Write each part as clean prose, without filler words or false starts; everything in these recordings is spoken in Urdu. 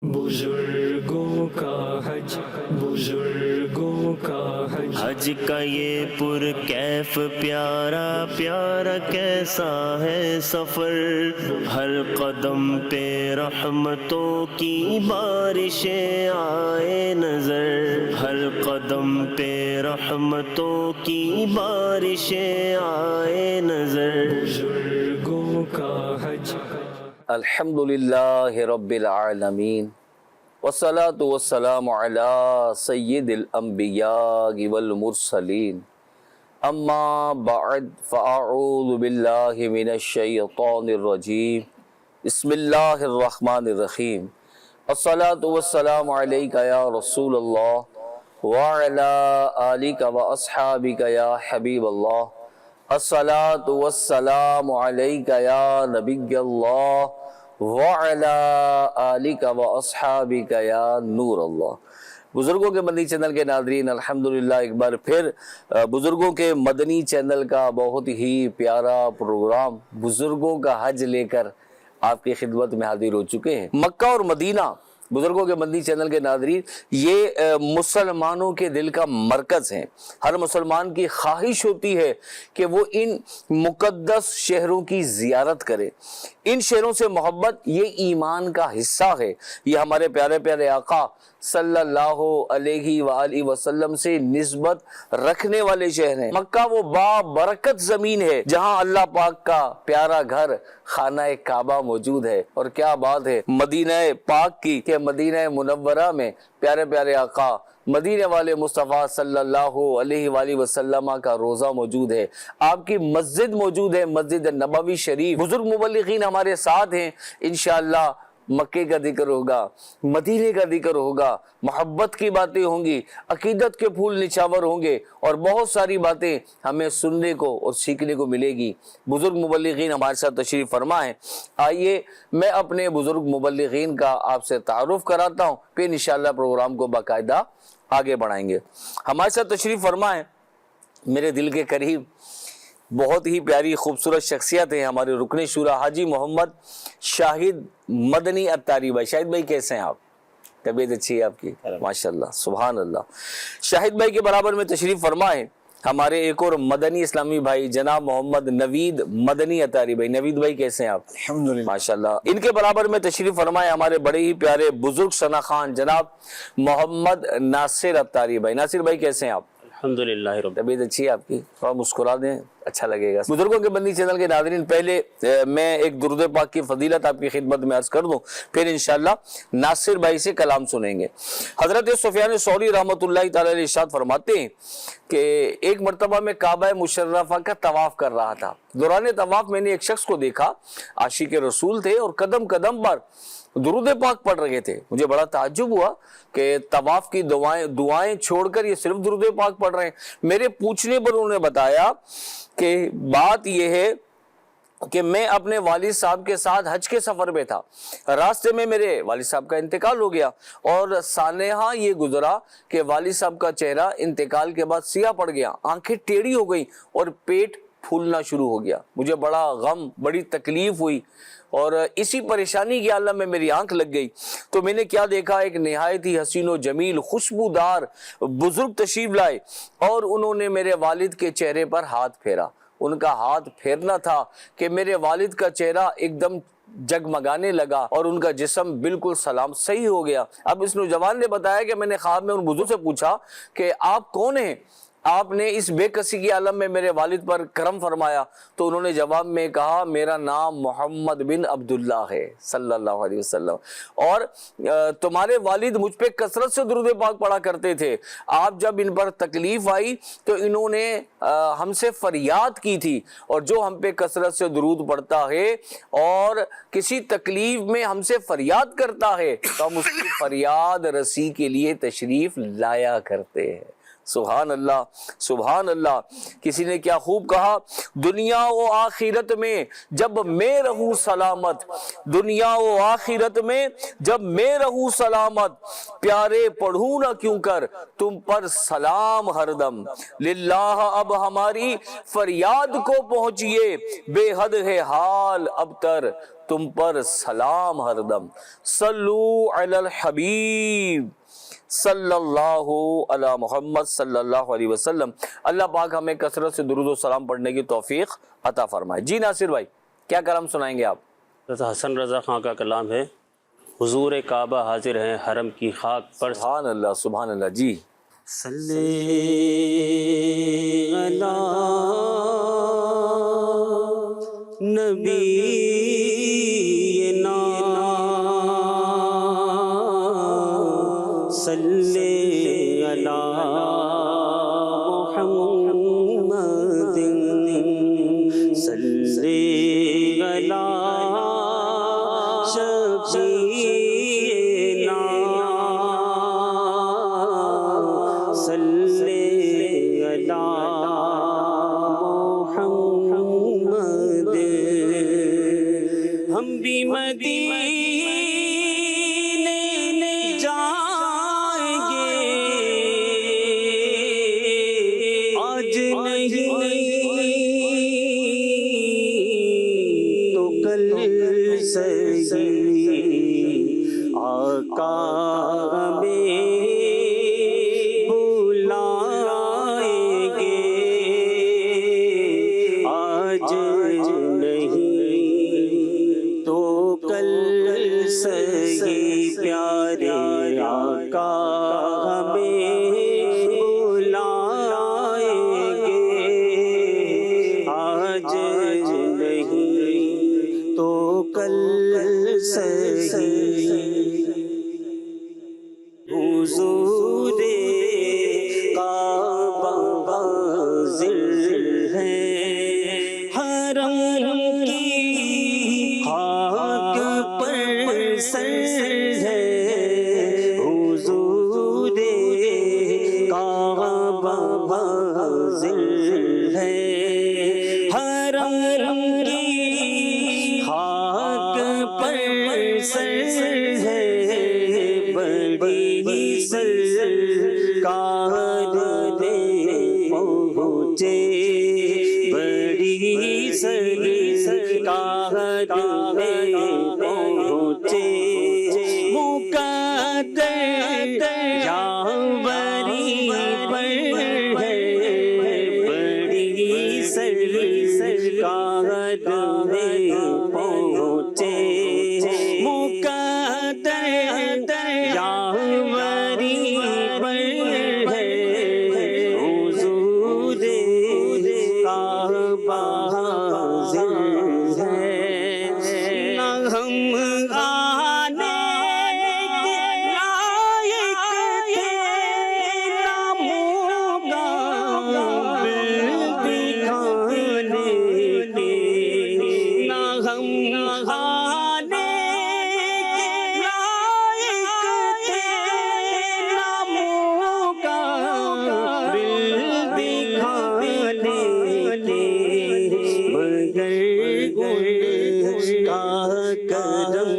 بزرگوں کا حج، بزرگوں کا حج، حج کا یہ پر کیف پیارا پیارا کیسا ہے سفر، ہر قدم پہ رحمتوں کی بارشیں آئے نظر، ہر قدم پہ رحمتوں کی بارشیں آئے نظر۔ بزرگوں کا حج۔ الحمدللہ رب العالمین والصلاة والسلام علی سید الانبیاء والمرسلین، اما بعد فاعوذ باللہ من الشیطان الرجیم، بسم اللہ الرحمن الرحیم، الصلاة والسلام علیک یا رسول اللہ وعلی آلک واصحابک یا حبیب اللہ، الصلاة والسلام علیک یا نبی اللہ وعلی آلک واصحابک یا نور اللہ۔ بزرگوں کے مدنی چینل کے ناظرین، الحمدللہ ایک بار پھر بزرگوں کے مدنی چینل کا بہت ہی پیارا پروگرام بزرگوں کا حج لے کر آپ کی خدمت میں حاضر ہو چکے ہیں۔ مکہ اور مدینہ بزرگوں کے مدنی چینل کے ناظرین یہ مسلمانوں کے دل کا مرکز ہیں۔ ہر مسلمان کی خواہش ہوتی ہے کہ وہ ان مقدس شہروں کی زیارت کرے۔ ان شہروں سے محبت یہ ایمان کا حصہ ہے۔ یہ ہمارے پیارے پیارے آقا صلی اللہ علیہ وآلہ وسلم سے نسبت رکھنے والے شہر ہیں۔ مکہ وہ بابرکت زمین ہے جہاں اللہ پاک کا پیارا گھر خانہ کعبہ موجود ہے۔ اور کیا بات ہے مدینہ پاک کی کہ مدینہ منورہ میں پیارے پیارے آقا مدینے والے مصطفیٰ صلی اللہ علیہ وآلہ وسلم کا روزہ موجود ہے، آپ کی مسجد موجود ہے، مسجد نبوی شریف۔ بزرگ مبلغین ہمارے ساتھ ہیں، انشاءاللہ مکے کا ذکر ہوگا، مدینے کا ذکر ہوگا، محبت کی باتیں ہوں گی، عقیدت کے پھول نچاور ہوں گے، اور بہت ساری باتیں ہمیں سننے کو اور سیکھنے کو ملے گی۔ بزرگ مبلغین ہمارے ساتھ تشریف فرما ہے۔ آئیے میں اپنے بزرگ مبلغین کا آپ سے تعارف کراتا ہوں، پھر انشاءاللہ پروگرام کو باقاعدہ آگے بڑھائیں گے۔ ہمارے ساتھ تشریف فرما ہے میرے دل کے قریب بہت ہی پیاری خوبصورت شخصیت ہے، ہمارے رکن شورا حاجی محمد شاہد مدنی اتاری بھائی۔ شاہد بھائی کیسے ہیں آپ؟ طبیعت اچھی ہے آپ کی؟ ماشاءاللہ سبحان اللہ۔ شاہد بھائی کے برابر میں تشریف فرما ہے ہمارے ایک اور مدنی اسلامی بھائی جناب محمد نوید مدنی اتاری بھائی۔ نوید بھائی کیسے ہیں آپ؟ الحمدللہ ماشاءاللہ۔ ان کے برابر میں تشریف فرمائے ہمارے بڑے ہی پیارے بزرگ ثنا خان جناب محمد ناصر اتاری بھائی۔ ناصر بھائی کیسے ہیں آپ؟ الحمدللہ رب۔ طبیعت اچھی ہے آپ کی؟ تھوڑا مسکرا دیں، اچھا لگے گا۔ بزرگوں کے مدنی چینل کے ناظرین، پہلے میں ایک درود پاک کی فضیلت آپ کی خدمت میں عرض کر دوں، پھر انشاءاللہ ناصر بھائی سے کلام سنیں گے۔ حضرت سفیان ثوری رحمۃ اللہ تعالی علیہ ارشاد فرماتے ہیں کہ ایک مرتبہ میں کعبہ مشرفہ کا طواف کر رہا تھا۔ دوران طواف میں نے ایک شخص کو دیکھا، عاشق رسول تھے اور قدم قدم پر درود پاک پڑھ رہے تھے۔ مجھے بڑا تعجب ہوا کہ طواف کی دعائیں چھوڑ کر یہ صرف درود پاک پڑھ رہے ہیں۔ میرے پوچھنے پر انہوں نے بتایا کہ بات یہ ہے کہ میں اپنے والد صاحب کے ساتھ حج کے سفر پہ تھا، راستے میں میرے والد صاحب کا انتقال ہو گیا، اور سانحہ یہ گزرا کہ والد صاحب کا چہرہ انتقال کے بعد سیاہ پڑ گیا، آنکھیں ٹیڑھی ہو گئی اور پیٹ پھولنا شروع ہو گیا۔ مجھے بڑا غم، بڑی تکلیف ہوئی، اور اسی پریشانی کے عالم میں میری آنکھ لگ گئی تو میں نے کیا دیکھا، ایک نہایت ہی حسین و جمیل خوشبودار بزرگ تشریف لائے اور انہوں نے میرے والد کے چہرے پر ہاتھ پھیرا۔ ان کا ہاتھ پھیرنا تھا کہ میرے والد کا چہرہ ایک دم جگمگانے لگا اور ان کا جسم بالکل سلام صحیح ہو گیا۔ اب اس نوجوان نے بتایا کہ میں نے خواب میں ان بزرگ سے پوچھا کہ آپ کون ہیں؟ آپ نے اس بے کسی کے عالم میں میرے والد پر کرم فرمایا۔ تو انہوں نے جواب میں کہا، میرا نام محمد بن عبداللہ ہے صلی اللہ علیہ وسلم، اور تمہارے والد مجھ پہ کثرت سے درود پاک پڑھا کرتے تھے۔ آپ جب ان پر تکلیف آئی تو انہوں نے ہم سے فریاد کی تھی، اور جو ہم پہ کثرت سے درود پڑھتا ہے اور کسی تکلیف میں ہم سے فریاد کرتا ہے تو ہم اس کی فریاد رسی کے لیے تشریف لایا کرتے ہیں۔ سبحان اللہ سبحان اللہ۔ کسی نے کیا خوب کہا، دنیا و آخرت میں جب میں رہوں سلامت، دنیا و آخرت میں جب میں رہوں سلامت، پیارے پڑھوں نہ کیوں کر تم پر سلام ہر دم، للہ اب ہماری فریاد کو پہنچیے، بے حد ہے حال اب تر تم پر سلام ہر دم، صلو علی الحبیب صلی اللہ علی محمد صلی اللہ علیہ وسلم۔ اللہ پاک ہمیں کثرت سے درود و سلام پڑھنے کی توفیق عطا فرمائے۔ جی ناصر بھائی کیا کلام سنائیں گے آپ؟ حسن رضا خان کا کلام ہے، حضور کعبہ حاضر ہیں حرم کی خاک پر۔ سبحان اللہ سبحان اللہ۔ جی صلی علی نبینا صلی علی محمد صلی علی شفیعنا صلی علی محمد۔ ہم بھی مدینے جائیں گے آج نہیں تو کل سہی، آقا ہمیں بلائیں گے آج نہیں تو کل سہی، پیارے آقا ہمیں بلائیں گے آج نہیں تو کل سہی۔ حضور کعبہ حاضر ہے حرم کی خاک پر سر ہے، حضور کعبہ حاضر ہے حرم کی خاک پر سر ہے، بڑی سرکار دے پہنچے، بڑی سرکار دے پہنچے، مقدر یاوری پر ہے، بڑی سرکار دے پہنچے، مقدر یاوری پر ہے، حضور کعبہ حاضر ہے۔ نہ ہم آنے کے لائق تھے، نہ موقع دکھانے کے، نہ ہم آنے کے لائق تھے، نہ موقع دکھانے کے، مگر کا کرم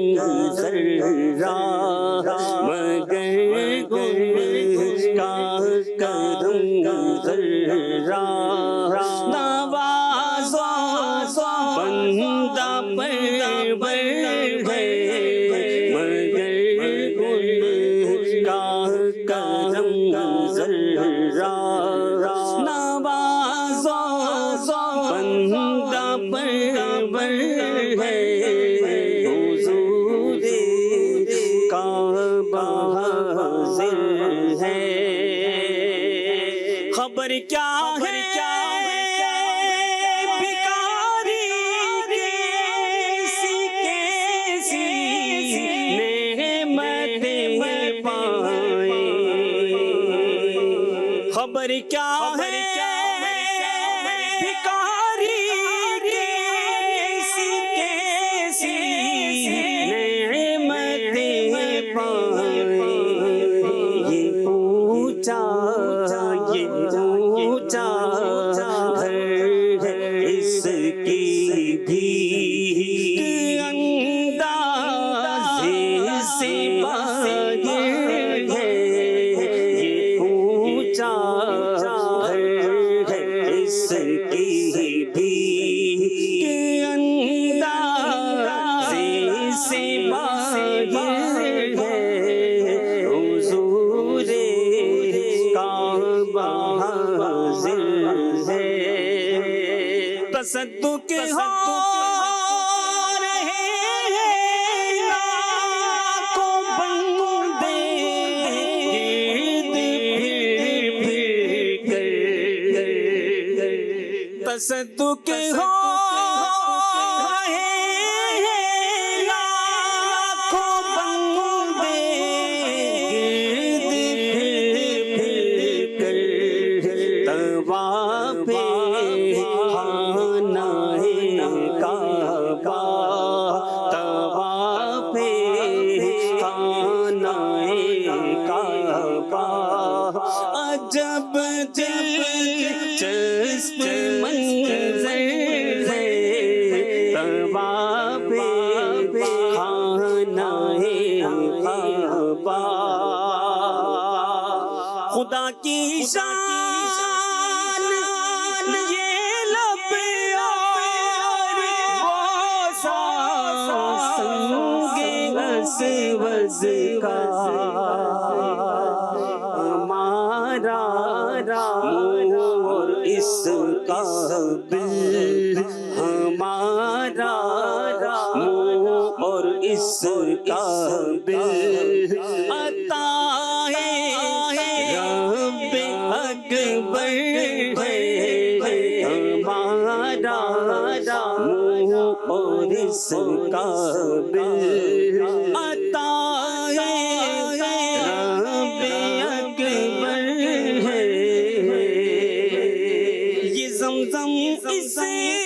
ذرا، مگر کا کرم ذرا، نوازو بندہ پرور ہے، مگر کا کرم ذرا، نوازو بندہ پرور ہے، حضور کعبہ حاضر ہے۔ خبر کیا ہے بھکاری کیسی کیسی نعمتیں پائے، خبر کیا ہے بھکاری کیسی کیسی نعمتیں پائے، یہ اونچا گھر ہے اس کی بھی انداز سے باہر ہے، تصدق ہو رہے ہیں لاکھوں بندے گرد پھر کر تصدق ہو عجب دلچسپ منظر ہے طواف خانہ کعبہ خدا کی شان یہ لب اور بوسہ سنگ اسود کا اور اس کا دل ہمارا منہ اور اس کا دل عطا ہے رب اکبر ہے ہمارا منہ اور اس کا دل عطا ہے رب اکبر ہے یہ زمزم اس لیے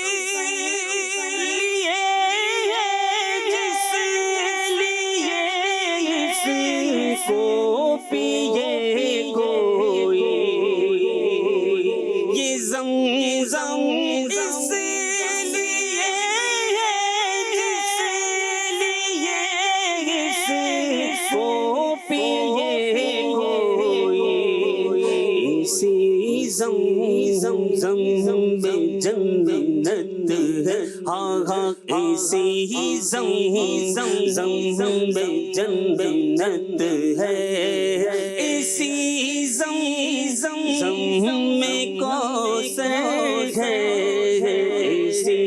جس لیے اس کو پیے کوئی یہ زمزم اس لیے جس لیے اس کو پیے کوئی اسی زمزم میں جنت ہے ہاں ہاں اسی زمزم میں جنت ہے اسی زمزم میں کوثر ہے اسی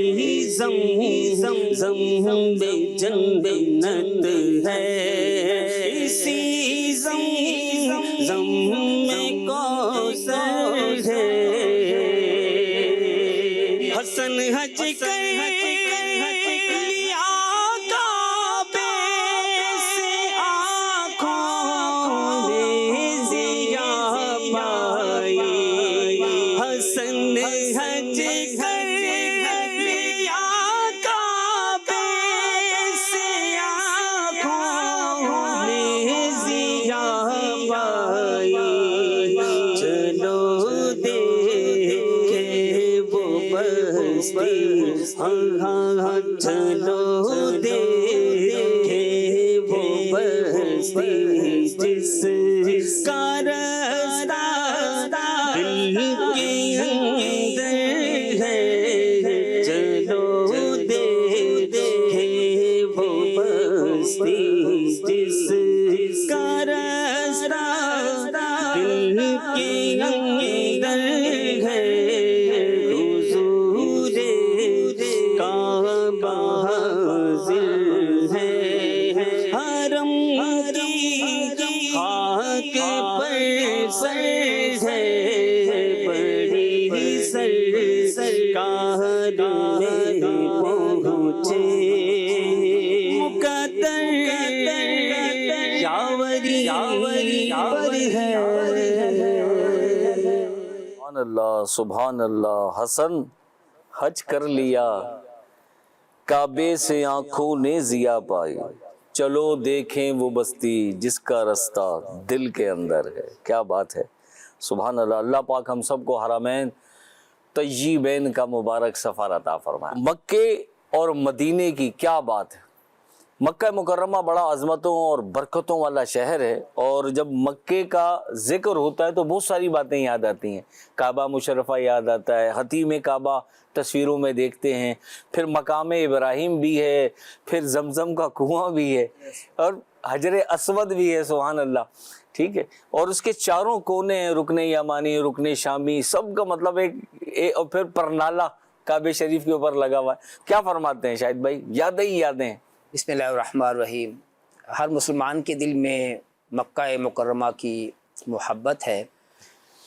زمزم میں جنت ہے اسی زمزم میں کوثر ہے حسن حج کر لیا کعبے سے آنکھوں نے ضیا پائی حسن حج کر لیا کعبے سے آنکھوں نے ضیا پائی چلو دیکھے وہ بستی ہاں چلو دیکھے وہ بستی جس کا رستہ دل کے اندر ہے چلو دیکھے وہ بستی جس کا رستہ دل کے اندر ہے حضور کعبہ حاضر ہے حرم کی خاک پر سر ہے بڑی سرکار میں پہنچے مقدر یاوری پر ہے سبحان اللہ حسن حج کر لیا کعبے سے آنکھوں نے ضیا پائی چلو دیکھیں وہ بستی جس کا رستہ دل کے اندر ہے کیا بات ہے سبحان اللہ اللہ پاک ہم سب کو حرمین طیبین کا مبارک سفر عطا فرمائے مکے اور مدینے کی کیا بات ہے مکہ مکرمہ بڑا عظمتوں اور برکتوں والا شہر ہے اور جب مکے کا ذکر ہوتا ہے تو بہت ساری باتیں یاد آتی ہیں کعبہ مشرفہ یاد آتا ہے حتیم کعبہ تصویروں میں دیکھتے ہیں پھر مقام ابراہیم بھی ہے پھر زمزم کا کنواں بھی ہے اور حجر اسود بھی ہے سبحان اللہ ٹھیک ہے اور اس کے چاروں کونے ہیں رکن یمانی رکن شامی سب کا مطلب ایک اور پھر پرنالہ کعبے شریف کے اوپر لگا ہوا ہے. کیا فرماتے ہیں شاہد بھائی؟ یادیں ہی یادیں. بسم اللہ الرحمن الرحیم. ہر مسلمان کے دل میں مکہ مکرمہ کی محبت ہے،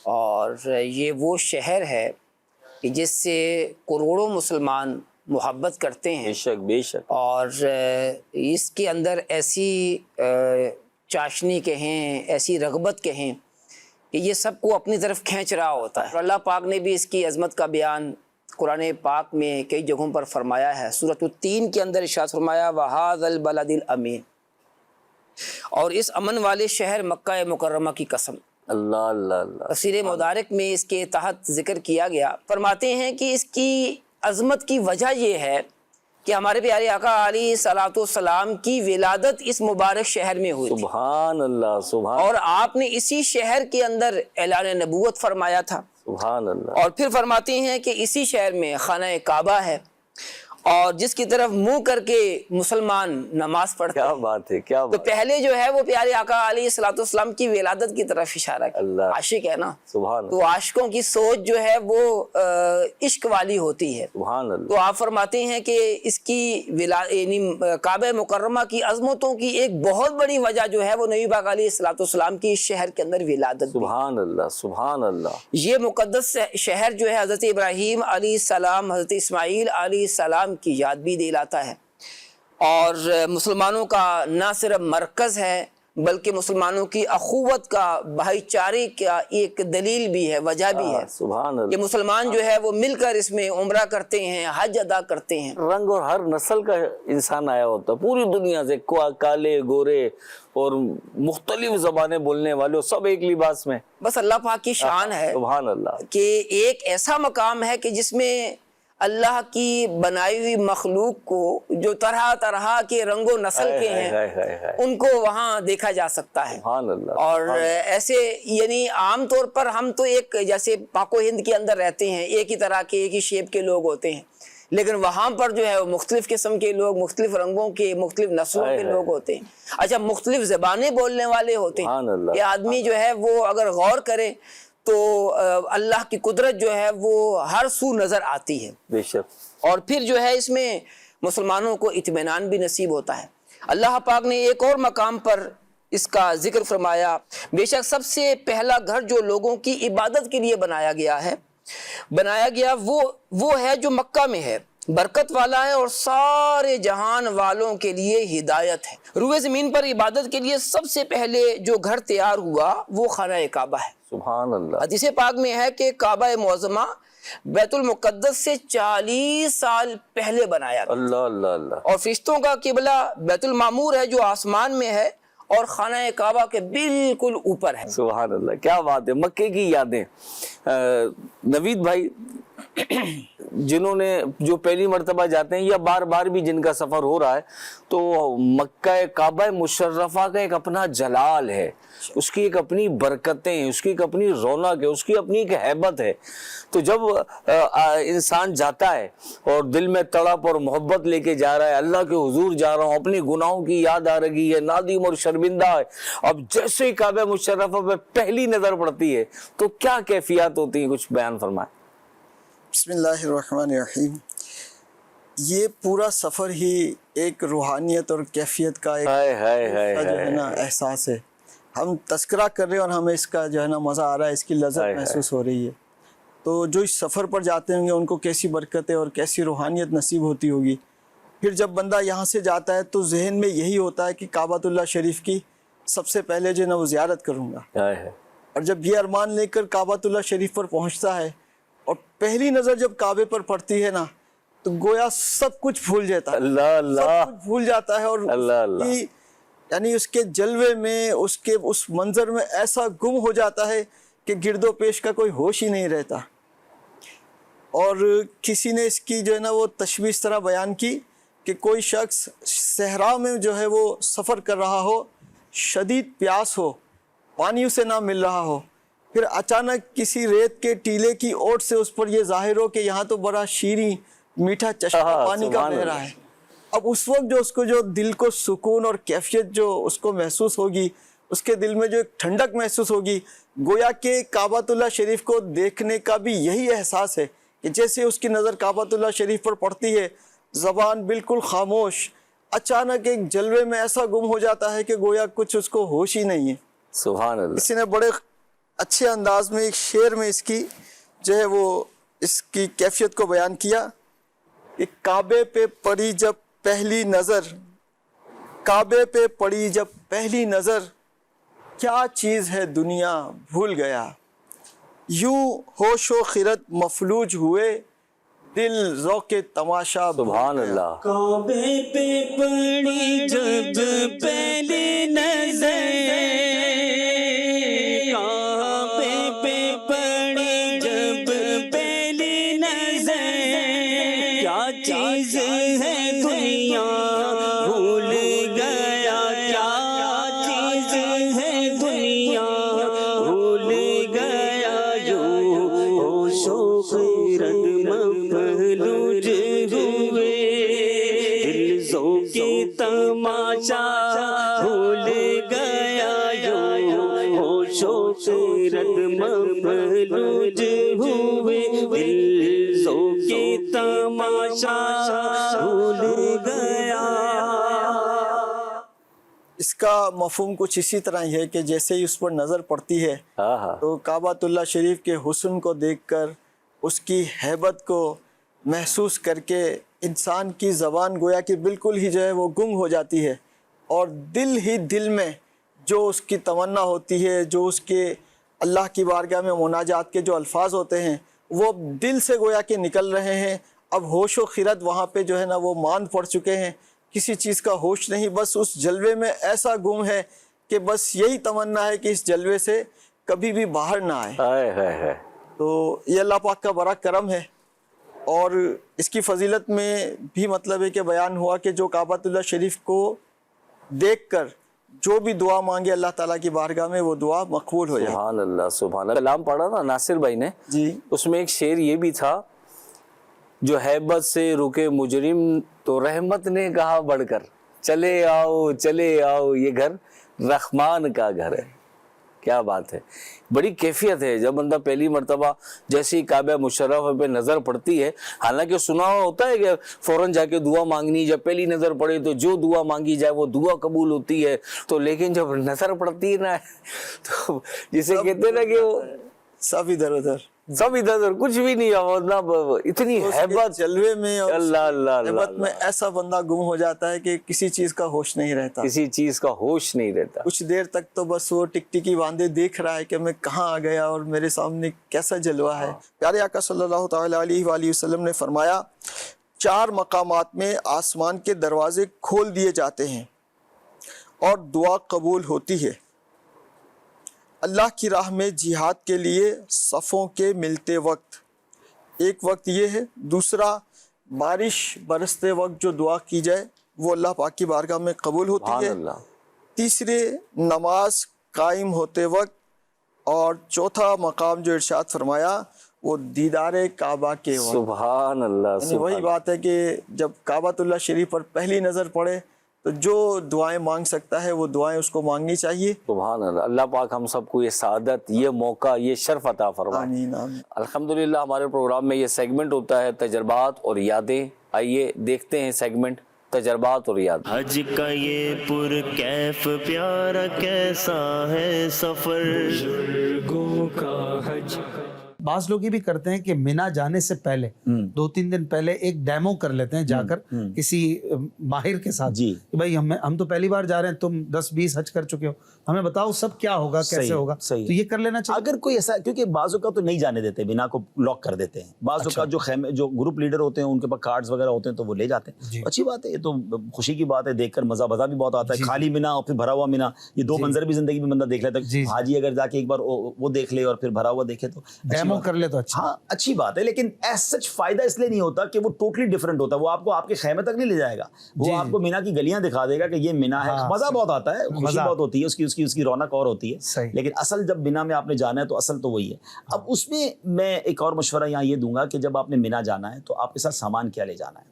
اور یہ وہ شہر ہے کہ جس سے کروڑوں مسلمان محبت کرتے ہیں. بے شک بے شک. اور اس کے اندر ایسی چاشنی کہیں، ایسی رغبت کہیں کہ یہ سب کو اپنی طرف کھینچ رہا ہوتا ہے. اور اللہ پاک نے بھی اس کی عظمت کا بیان قرآن پاک میں کئی جگہوں پر فرمایا ہے. سورۃ التین کے اندر ارشاد فرمایا وَهَذَا الْبَلَدِ الْأَمِينَ، اور اس امن والے شہر مکہ مکرمہ کی قسم. اللہ اللہ اللہ. تفسیر مدارک میں اس کے تحت ذکر کیا گیا. فرماتے ہیں کہ اس کی عظمت کی وجہ یہ ہے کہ ہمارے پیارے آقا علیہ صلوۃ والسلام کی ولادت اس مبارک شہر میں ہوئی تھی، سبحان اللہ سبحان. اور آپ نے اسی شہر کے اندر اعلان نبوت فرمایا تھا. سبحان اللہ. اور پھر فرماتے ہیں کہ اسی شہر میں خانہ کعبہ ہے، اور جس کی طرف منہ کر کے مسلمان نماز پڑھتے ہیں. کیا بات ہے، کیا تو بات. پہلے جو ہے وہ پیارے آقا علیہ الصلوۃ والسلام کی ولادت کی طرف اشارہ کیا. اللہ. عاشق ہے نا، سبحان تو عاشقوں کی سوچ جو ہے وہ عشق والی ہوتی ہے. سبحان اللہ. تو آپ فرماتے ہیں کہ اس کی یعنی کعبہ مکرمہ کی عظمتوں کی ایک بہت بڑی وجہ جو ہے وہ نبی پاک علیہ الصلوۃ والسلام کی اس شہر کے اندر ولادت بھی. سبحان اللہ سبحان اللہ. یہ مقدس شہر جو ہے حضرت ابراہیم علیہ السلام، حضرت اسماعیل علیہ السلام کی یاد بھی دلاتا ہے، اور مسلمانوں کا نہ صرف مرکز ہے بلکہ مسلمانوں کی اخوت کا، بھائی چارے کا ایک دلیل بھی ہے، وجہ بھی ہے. سبحان کہ اللہ. مسلمان جو ہے وہ مل کر اس میں عمرہ کرتے ہیں، حج ادا کرتے ہیں. رنگ اور ہر نسل کا انسان آیا ہوتا ہے پوری دنیا سے، کالے گورے اور مختلف زبانیں بولنے والے، سب ایک لباس میں. بس اللہ پاک کی شان ہے سبحان اللہ. کہ ایک ایسا مقام ہے کہ جس میں اللہ کی بنائی ہوئی مخلوق کو جو طرح طرح کے رنگ و نسل کے ہیں ان کو وہاں دیکھا جا سکتا ہے. سبحان اللہ. اور ایسے یعنی عام طور پر ہم تو ایک جیسے پاک و ہند کے اندر رہتے ہیں، ایک ہی طرح کے ایک ہی شیپ کے لوگ ہوتے ہیں، لیکن وہاں پر جو ہے وہ مختلف قسم کے لوگ، مختلف رنگوں کے، مختلف نسلوں کے لوگ ہوتے ہیں. اچھا، مختلف زبانیں بولنے والے ہوتے ہیں. یہ آدمی جو ہے وہ اگر غور کرے تو اللہ کی قدرت جو ہے وہ ہر سو نظر آتی ہے. بے شک. اور پھر جو ہے اس میں مسلمانوں کو اطمینان بھی نصیب ہوتا ہے. اللہ پاک نے ایک اور مقام پر اس کا ذکر فرمایا، بے شک سب سے پہلا گھر جو لوگوں کی عبادت کے لیے بنایا گیا وہ ہے جو مکہ میں ہے، برکت والا ہے اور سارے جہان والوں کے لیے ہدایت ہے. روئے زمین پر عبادت کے لیے سب سے پہلے جو گھر تیار ہوا وہ خانہ کعبہ ہے. سبحان اللہ. حدیث پاک میں ہے کہ کعبہ معظمہ بیت المقدس سے 40 سال پہلے بنایا گیا. اللہ اللہ اللہ. اور فرشتوں کا قبلہ بیت المعمور ہے جو آسمان میں ہے، اور خانہ کعبہ کے بالکل اوپر ہے. سبحان اللہ. کیا بات ہے. مکے کی یادیں. نوید بھائی جنہوں نے جو پہلی مرتبہ جاتے ہیں یا بار بار بھی جن کا سفر ہو رہا ہے، تو مکہ کعبہ مشرفہ کا ایک اپنا جلال ہے، اس کی ایک اپنی برکتیں ہیں، اس کی ایک اپنی رونق ہے، اس کی اپنی ایک ہیبت ہے. تو جب انسان جاتا ہے اور دل میں تڑپ اور محبت لے کے جا رہا ہے، اللہ کے حضور جا رہا ہوں، اپنی گناہوں کی یاد آ رہی ہے، نادم اور شرمندہ ہے، اب جیسے ہی کعبہ مشرفہ پہ پہلی نظر پڑتی ہے تو کیا کیفیات ہوتی ہیں؟ کچھ بیان فرمائیں. بسم اللہ الرحمن الرحیم. یہ پورا سفر ہی ایک روحانیت اور کیفیت کا ایک جو ہے نا احساس ہے. ہم تذکرہ کر رہے ہیں اور ہمیں اس کا جو ہے نا مزہ آ رہا ہے، اس کی لذت محسوس ہو رہی ہے. تو جو اس سفر پر جاتے ہوں گے ان کو کیسی برکتیں اور کیسی روحانیت نصیب ہوتی ہوگی. پھر جب بندہ یہاں سے جاتا ہے تو ذہن میں یہی ہوتا ہے کہ کعبۃ اللہ شریف کی سب سے پہلے جو ہے نا وہ زیارت کروں گا. اور جب یہ ارمان لے کر کعبۃ اللہ شریف پر پہنچتا ہے اور پہلی نظر جب کعبے پر پڑتی ہے نا تو گویا سب کچھ بھول جاتا ہے. اللہ اللہ. سب کچھ بھول جاتا ہے، اور اللہ اللہ. یعنی اس کے جلوے میں، اس منظر میں ایسا گم ہو جاتا ہے کہ گرد و پیش کا کوئی ہوش ہی نہیں رہتا. اور کسی نے اس کی جو ہے نا وہ تشبیہ اس طرح بیان کی کہ کوئی شخص صحرا میں جو ہے وہ سفر کر رہا ہو، شدید پیاس ہو، پانی اسے نہ مل رہا ہو، پھر اچانک کسی ریت کے ٹیلے کی اوٹ سے اس پر یہ ظاہر ہو کہ یہاں تو بڑا شیریں میٹھا چشمہ پانی کا بہ رہا ہے. اب اس وقت جو اس کو جو دل کو سکون اور کیفیت جو اس کو محسوس ہوگی، اس کے دل میں جو ایک ٹھنڈک محسوس ہوگی، گویا کہ کعبۃ اللہ شریف کو دیکھنے کا بھی یہی احساس ہے کہ جیسے اس کی نظر کعبۃ اللہ شریف پر پڑتی ہے زبان بالکل خاموش، اچانک ایک جلوے میں ایسا گم ہو جاتا ہے کہ گویا کچھ اس کو ہوش ہی نہیں ہے۔ سبحان اللہ۔ کسی نے بڑے اچھے انداز میں ایک شعر میں اس کی جو ہے وہ اس کی کیفیت کو بیان کیا کہ کعبے پہ پڑی جب پہلی نظر، کعبے پہ پڑی جب پہلی نظر، کیا چیز ہے دنیا بھول گیا، یوں ہوش و خرد مفلوج ہوئے، دل ذوق تماشا بھول سبحان گیا۔ اللہ۔ کعبے پہ پڑی جب پہلی نظر، کعبے پہ پڑی جب پہلی نظر، کیا چیز ہے دنیا بھول گیا، کیا چیز ہے دنیا بھول گیا، یوں ہوش و خرد مفلوج ہوئے، دل ذوق تماشا بھول گیا، یوں ہوش و خرد مفلوج ہوئے، دل ذوق تماشا بھول گیا۔ اس کا مفہوم کچھ اسی طرح ہی ہے کہ جیسے ہی اس پر نظر پڑتی ہے تو کعبۃ اللہ شریف کے حسن کو دیکھ کر، اس کی ہیبت کو محسوس کر کے انسان کی زبان گویا کہ بالکل ہی جو ہے وہ گم ہو جاتی ہے، اور دل ہی دل میں جو اس کی تمنا ہوتی ہے، جو اس کے اللہ کی بارگاہ میں مناجات کے جو الفاظ ہوتے ہیں وہ دل سے گویا کہ نکل رہے ہیں۔ اب ہوش و خرد وہاں پہ جو ہے نا وہ ماند پڑ چکے ہیں، کسی چیز کا ہوش نہیں، بس اس جلوے میں ایسا گم ہے کہ بس یہی تمنا ہے کہ اس جلوے سے کبھی بھی باہر نہ آئے۔ تو یہ اللہ پاک کا بڑا کرم ہے، اور اس کی فضیلت میں بھی مطلب ہے کہ بیان ہوا کہ جو کعبۃ اللہ شریف کو دیکھ کر جو بھی دعا مانگے اللہ تعالیٰ کی بارگاہ میں وہ دعا مقبول ہو جائے۔ سبحان اللہ سبحان اللہ۔ کلام پڑھا نا ناصر بھائی نے، جی اس میں ایک شعر یہ بھی تھا، جو ہیبت سے رکے مجرم تو رحمت نے کہا بڑھ کر، چلے آؤ یہ گھر رحمان کا گھر ہے۔ کیا بات ہے، بڑی کیفیت ہے جب بندہ پہلی مرتبہ جیسی کعبہ مشرفہ پہ نظر پڑتی ہے، حالانکہ سنا ہوتا ہے کہ فوراً جا کے دعا مانگنی، جب پہلی نظر پڑے تو جو دعا مانگی جائے وہ دعا قبول ہوتی ہے، تو لیکن جب نظر پڑتی ہے نا تو جسے کہتے ہیں نا کہ وہ سب ادھر ادھر، سب ادھر کچھ بھی نہیں ہونا، اتنی ہیبت جلوے میں اور اللہ اللہ ہیبت میں ایسا بندہ گم ہو جاتا ہے کہ کسی چیز کا ہوش نہیں رہتا، کسی چیز کا ہوش نہیں رہتا۔ کچھ دیر تک تو بس وہ ٹکٹکی باندھے دیکھ رہا ہے کہ میں کہاں آ گیا اور میرے سامنے کیسا جلوہ ہے۔ پیارے آقا صلی اللہ تعالیٰ علیہ وآلہ وسلم نے فرمایا 4 مقامات میں آسمان کے دروازے کھول دیے جاتے ہیں اور دعا قبول ہوتی ہے۔ اللہ کی راہ میں جہاد کے لیے صفوں کے ملتے وقت، ایک وقت یہ ہے، دوسرا بارش برستے وقت جو دعا کی جائے وہ اللہ پاک کی بارگاہ میں قبول ہوتی ہے، تیسرے نماز قائم ہوتے وقت، اور چوتھا مقام جو ارشاد فرمایا وہ دیدار کعبہ کے وقت۔ سبحان اللہ، یعنی وہی بات ہے کہ جب کعبۃ اللہ شریف پر پہلی نظر پڑے تو جو دعائیں مانگ سکتا ہے وہ دعائیں اس کو مانگنی چاہیے۔ سبحان اللہ۔ اللہ پاک ہم سب کو یہ سعادت، یہ موقع، یہ شرف عطا فرمائے۔ آمین آمین۔ الحمدللہ ہمارے پروگرام میں یہ سیگمنٹ ہوتا ہے تجربات اور یادیں۔ آئیے دیکھتے ہیں سیگمنٹ تجربات اور یاد۔ حج کا یہ پرکیف پیارا کیسا ہے سفر، بزرگوں کا حج۔ بعض لوگ یہ بھی کرتے ہیں کہ مینا جانے سے پہلے 2-3 دن پہلے ایک ڈیمو کر لیتے ہیں جا کر کسی ماہر کے ساتھ، جی کہ بھائی ہم تو پہلی بار جا رہے ہیں، تم 10-20 حج کر چکے ہو، ہمیں بتاؤ سب کیا ہوگا، کیسے ہوگا، تو یہ کر لینا چاہیے۔ اگر کوئی ایسا، کیونکہ بعض اوقات تو نہیں جانے دیتے، بنا کو لاک کر دیتے ہیں، بعض اوقات جو خیمے جو گروپ لیڈر ہوتے ہیں ان کے پاس کارڈز وغیرہ ہوتے ہیں تو وہ لے جاتے ہیں، اچھی بات ہے، یہ تو خوشی کی بات ہے، دیکھ کر مزہ بھی بہت آتا ہے، خالی مینا اور پھر بھرا ہوا مینا، یہ 2 منظر بھی زندگی میں بندہ دیکھ لیتا ہے۔ حاجی اگر جا کے ایک بار وہ دیکھ لے اور پھر بھرا ہوا دیکھے تو ڈیمو کر لے تو اچھا، ہاں اچھی بات ہے، لیکن ایز سچ فائدہ اس لیے نہیں ہوتا کہ وہ ٹوٹلی ڈفرینٹ ہوتا ہے، وہ آپ کو آپ کے خیمے تک نہیں لے جائے گا، وہ آپ کو مینا کی گلیاں دکھا دے گا کہ یہ مینا ہے، مزہ بہت آتا ہے، خوشی بہت ہوتی ہے، اس کی رونق اور ہوتی ہے، لیکن اصل جب مینا میں آپ نے جانا ہے تو اصل تو وہی ہے۔ اب اس میں میں ایک اور مشورہ یہاں یہ دوں گا کہ جب آپ نے مینا جانا ہے تو آپ کے ساتھ سامان کیا لے جانا ہے۔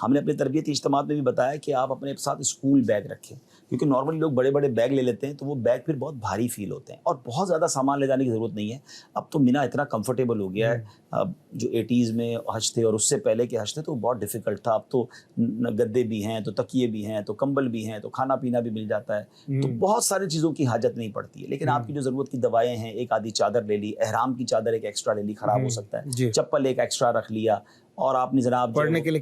ہم نے اپنے تربیتی اجتماعات میں بھی بتایا کہ آپ اپنے ساتھ اسکول بیگ رکھیں، کیونکہ نارملی لوگ بڑے بڑے بیگ لے لیتے ہیں تو وہ بیگ پھر بہت بھاری فیل ہوتے ہیں، اور بہت زیادہ سامان لے جانے کی ضرورت نہیں ہے۔ اب تو مینا اتنا کمفرٹیبل ہو گیا ہے، جو 80s میں حج تھے اور اس سے پہلے کے حج تھے تو بہت ڈیفیکلٹ تھا. اب تو گدے بھی ہیں، تو تکیے بھی ہیں، تو کمبل بھی ہیں، تو کھانا پینا بھی مل جاتا ہے، تو بہت ساری چیزوں کی حاجت نہیں پڑتی ہے. لیکن آپ کی جو ضرورت کی دوائیں ہیں، ایک آدھی چادر لے لی، احرام کی چادر ایک ایکسٹرا لے لی، خراب ہو سکتا ہے، چپل ایک ایکسٹرا رکھ لیا، اور آپ نے جناب پڑھنے کے لیے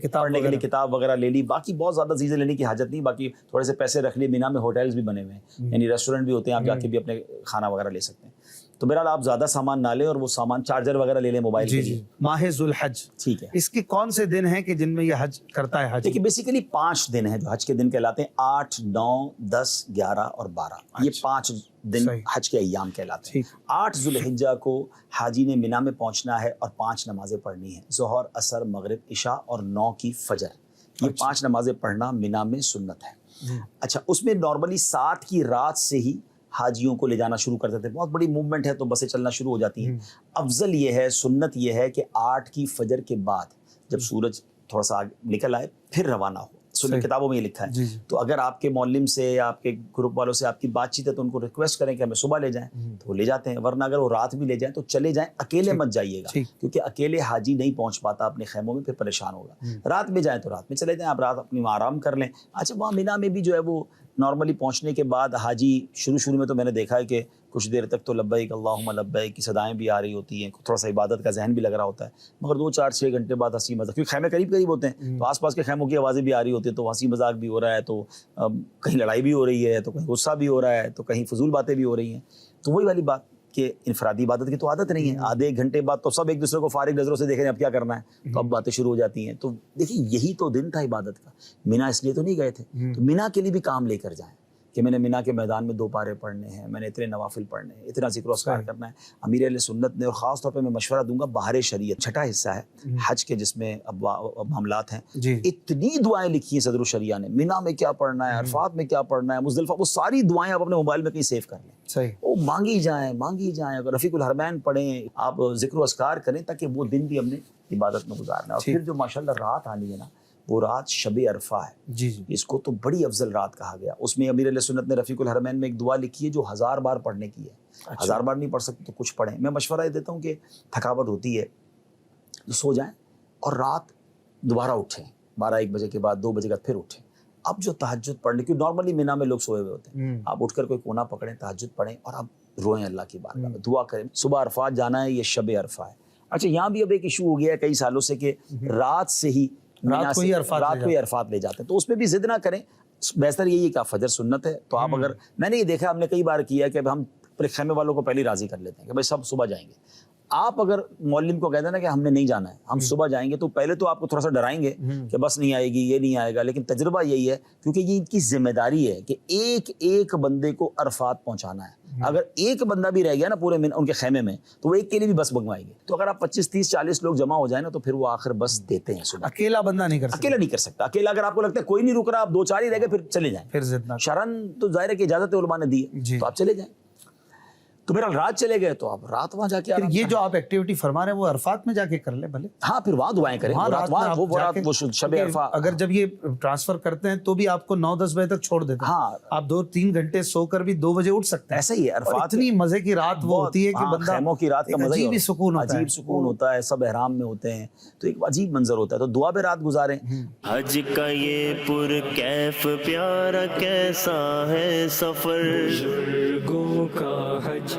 کتاب وغیرہ لے لی. باقی بہت زیادہ چیزیں لینے کی حاجت نہیں. باقی تھوڑے سے پیسے رکھ لیے. مینا میں ہوٹلز بھی بنے ہوئے ہیں، یعنی ریسٹورنٹ بھی ہوتے ہیں، آپ جا کے بھی اپنے کھانا وغیرہ لے سکتے ہیں. تو بہرحال آپ زیادہ سامان نہ لیں، اور وہ سامان چارجر وغیرہ لے لیں موبائل کے لیے. ماہ ذوالحج، ٹھیک ہے. اس کے کون سے دن ہیں کہ جن میں یہ حج کرتا ہے حج؟ دیکھیے بیسیکلی 5 دن ہیں جو حج کے دن کہلاتے ہیں. 8، 9، 10، 11 اور 12. یہ 5 دن حج کے ایام کہلاتے ہیں. 8 ذوالحجہ کو حاجی نے مینا میں پہنچنا ہے اور 5 نمازیں پڑھنی ہیں، ظہر، عصر، مغرب، عشاء اور 9 کی فجر. یہ 5 نمازیں پڑھنا مینا میں سنت ہے. اچھا، اس میں نارملی 7 کی رات سے ہی حاجیوں کو لے جانا شروع کرتے تھے. بہت بڑی موومنٹ ہے تو بسیں چلنا شروع ہو جاتی ہیں. افضل یہ ہے، سنت یہ ہے کہ 8 کی فجر کے بعد جب سورج تھوڑا سا نکل آئے پھر روانہ ہو. سنت کتابوں میں یہ لکھا ہے. تو اگر آپ کے معلم سے یا آپ کے گروپ والوں سے آپ کی بات چیت ہے تو ان کو ریکویسٹ کریں کہ ہمیں صبح لے جائیں تو وہ لے جاتے ہیں. ورنہ اگر وہ رات بھی لے جائیں تو چلے جائیں، اکیلے مت جائیے گا، کیونکہ اکیلے حاجی نہیں پہنچ پاتا اپنے خیموں میں، پھر پریشان ہوگا. رات میں جائیں تو رات میں چلے جائیں، آپ رات اپنی آرام کر لیں. اچھا، وہاں مینا میں بھی جو ہے وہ نارملی پہنچنے کے بعد حاجی شروع میں تو میں نے دیکھا ہے کہ کچھ دیر تک تو لبیک اللہم لبیک کی صدائیں بھی آ رہی ہوتی ہیں، تھوڑا سا عبادت کا ذہن بھی لگ رہا ہوتا ہے. مگر 2، 4، 6 گھنٹے بعد ہنسی مذاق، کیونکہ خیمے قریب ہوتے ہیں تو آس پاس کے خیموں کی آوازیں بھی آ رہی ہوتی ہیں، تو ہنسی مذاق بھی ہو رہا ہے، تو کہیں لڑائی بھی ہو رہی ہے، تو کہیں غصہ بھی ہو رہا ہے، تو کہیں فضول باتیں بھی ہو رہی ہیں. تو وہی والی بات کہ انفرادی عبادت کی تو عادت نہیں ہے. آدھے 1 گھنٹے بعد تو سب ایک دوسرے کو فارغ نظروں سے دیکھ رہے ہیں اب کیا کرنا ہے، تو اب باتیں شروع ہو جاتی ہیں. تو دیکھیں یہی تو دن تھا عبادت کا. مینا اس لیے تو نہیں گئے تھے، تو مینا کے لیے بھی کام لے کر جائیں کہ میں نے مینا کے میدان میں 2 پارے پڑھنے ہیں، میں نے اتنے نوافل پڑھنے ہیں، اتنا ذکر و اذکار کرنا ہے. امیر اہل سنت نے، اور خاص طور پہ میں مشورہ دوں گا باہر شریعت 6ٹھا حصہ ہے حج کے جس میں معاملات ہیں، اتنی دعائیں لکھی ہیں صدر الشریعہ نے. مینا میں کیا پڑھنا ہے، عرفات میں کیا پڑھنا ہے، مزدلفہ، وہ ساری دعائیں آپ اپنے موبائل میں کہیں سیو کر لیں. وہ مانگی جائیں. اگر رفیق الحرمین پڑھیں، آپ ذکر و اذکار کریں تاکہ وہ دن بھی ہم نے عبادت میں گزارنا ہے. اور پھر جو ماشاءاللہ رات آنی ہے نا، وہ رات شب عرفہ ہے. اس کو تو بڑی افضل رات کہا گیا. اس میں امیر علیہ سنت نے رفیق الحرمین میں ایک دعا لکھی ہے جو 1000 بار پڑھنے کی ہے. 1000 بار نہیں پڑھ سکتے تو کچھ پڑھیں. میں مشورہ یہ دیتا ہوں کہ تھکاوٹ ہوتی ہے تو سو جائیں اور رات دوبارہ اٹھیں 12-1 بجے کے بعد، 2 بجے کے بعد پھر اٹھیں. اب جو تہجد پڑھنے کی، نارملی مینا میں لوگ سوئے ہوئے ہوتے ہیں، آپ اٹھ کر کوئی کونا پکڑیں، تہجد پڑھیں اور آپ روئیں اللہ کی بارگاہ میں، دعا کریں. صبح عرفات جانا ہے، یہ شب عرفہ ہے. اچھا، یہاں بھی اب ایک ایشو ہو گیا ہے کئی سالوں سے کہ رات سے ہی رات کو ہی عرفات لے جاتے ہیں. تو اس پہ بھی ضد نہ کریں. بہتر یہی ہے کہ آپ فجر سنت ہے تو آپ، اگر میں نے یہ دیکھا، ہم نے کئی بار کیا ہے کہ ہم اپنے خیمے والوں کو پہلے ہی راضی کر لیتے ہیں کہ بھائی سب صبح جائیں گے. آپ اگر معلم کو کہتے ہیں نا کہ ہم نے نہیں جانا ہے، ہم صبح جائیں گے، تو پہلے تو آپ کو تھوڑا سا ڈرائیں گے کہ بس نہیں آئے گی، یہ نہیں آئے گا. لیکن تجربہ یہی ہے، کیونکہ یہ ان کی ذمہ داری ہے کہ ایک بندے کو عرفات پہنچانا ہے. اگر ایک بندہ بھی رہ گیا نا پورے ان کے خیمے میں تو وہ ایک کے لیے بھی بس منگوائیں گے. تو اگر آپ 25، 30، 40 لوگ جمع ہو جائیں نا تو پھر وہ آخر بس دیتے ہیں. صبح اکیلا بندہ نہیں کر سکتا. اکیلا اگر آپ کو لگتا ہے کوئی نہیں رک رہا، آپ 2-4 ہی رہ گئے، پھر چلے جائیں. شرن تو ظاہر ہے کہ اجازت علماء نے دی ہے تو آپ چلے جائیں. تو میرا رات چلے گئے تو آپ رات وہاں جا کے یہ جو آپ ایکٹیویٹی فرما رہے ہیں وہ عرفات میں جا کے کر لیں بھلے. ہاں، پھر وہاں دعائیں کریں. وہ شب عرفہ اگر جب یہ ٹرانسفر کرتے ہیں تو بھی آپ کو 9-10 بجے تک چھوڑ دیتے ہیں. ہاں، آپ 2-3 گھنٹے سو کر بھی 2 بجے اٹھ سکتے ہیں. ایسا ہی ہے عرفات. اتنی مزے کی رات وہ ہوتی ہے کہ بندہ، خیموں کی رات کا مزہ عجیب سکون ہوتا ہے. سب احرام میں ہوتے ہیں تو ایک عجیب منظر ہوتا ہے. تو دعا پہ رات گزاریں. حج کا یہ پر کیف پیارا کیسا ہے سفر، بزرگوں کا حج.